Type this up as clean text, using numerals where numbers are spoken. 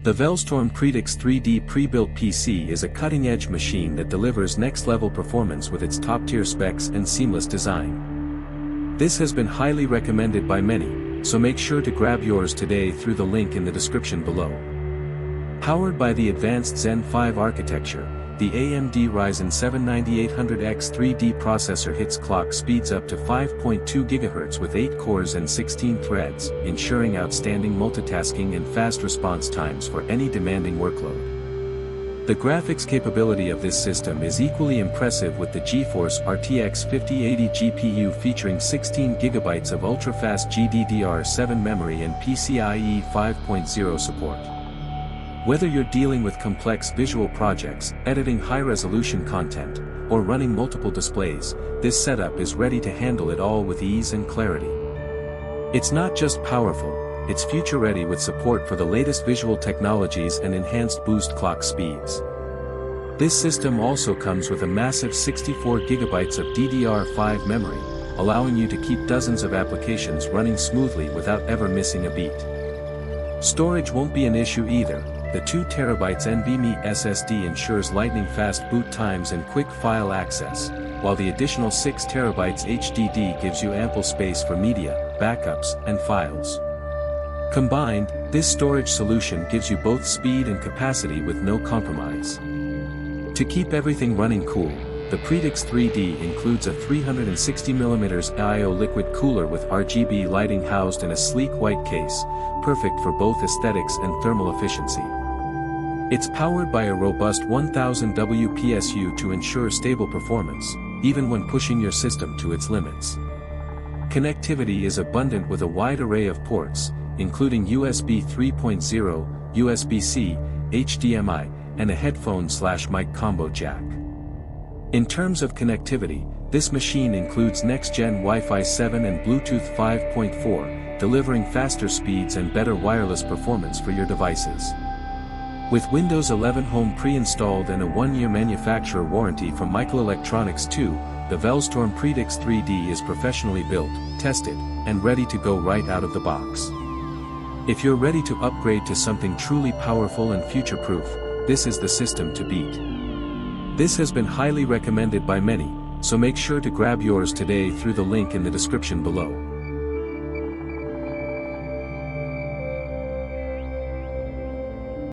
The Velztorm Praetix 3D Prebuilt PC is a cutting-edge machine that delivers next-level performance with its top-tier specs and seamless design. This has been highly recommended by many, so make sure to grab yours today through the link in the description below. Powered by the advanced Zen 5 architecture, the AMD Ryzen 7 9800X 3D processor hits clock speeds up to 5.2 GHz with 8 cores and 16 threads, ensuring outstanding multitasking and fast response times for any demanding workload. The graphics capability of this system is equally impressive, with the GeForce RTX 5080 GPU featuring 16 GB of ultra-fast DDR5 memory and PCIe 5.0 support. Whether you're dealing with complex visual projects, editing high-resolution content, or running multiple displays, this setup is ready to handle it all with ease and clarity. It's not just powerful, it's future-ready with support for the latest visual technologies and enhanced boost clock speeds. This system also comes with a massive 64 GB of DDR5 memory, allowing you to keep dozens of applications running smoothly without ever missing a beat. Storage won't be an issue either. The 2 TB NVMe SSD ensures lightning-fast boot times and quick file access, while the additional 6 TB HDD gives you ample space for media, backups, and files. Combined, this storage solution gives you both speed and capacity with no compromise. To keep everything running cool, the Praetix 3D includes a 360mm I/O liquid cooler with RGB lighting housed in a sleek white case, perfect for both aesthetics and thermal efficiency. It's powered by a robust 1000 WPSU to ensure stable performance, even when pushing your system to its limits. Connectivity is abundant with a wide array of ports, including USB 3.0, USB-C, HDMI, and a headphone/mic combo jack. In terms of connectivity, this machine includes next-gen Wi-Fi 7 and Bluetooth 5.4, delivering faster speeds and better wireless performance for your devices. With Windows 11 Home pre-installed and a 1-year manufacturer warranty from Microelectronics 2, the Velztorm Praetix 3D is professionally built, tested, and ready to go right out of the box. If you're ready to upgrade to something truly powerful and future-proof, this is the system to beat. This has been highly recommended by many, so make sure to grab yours today through the link in the description below.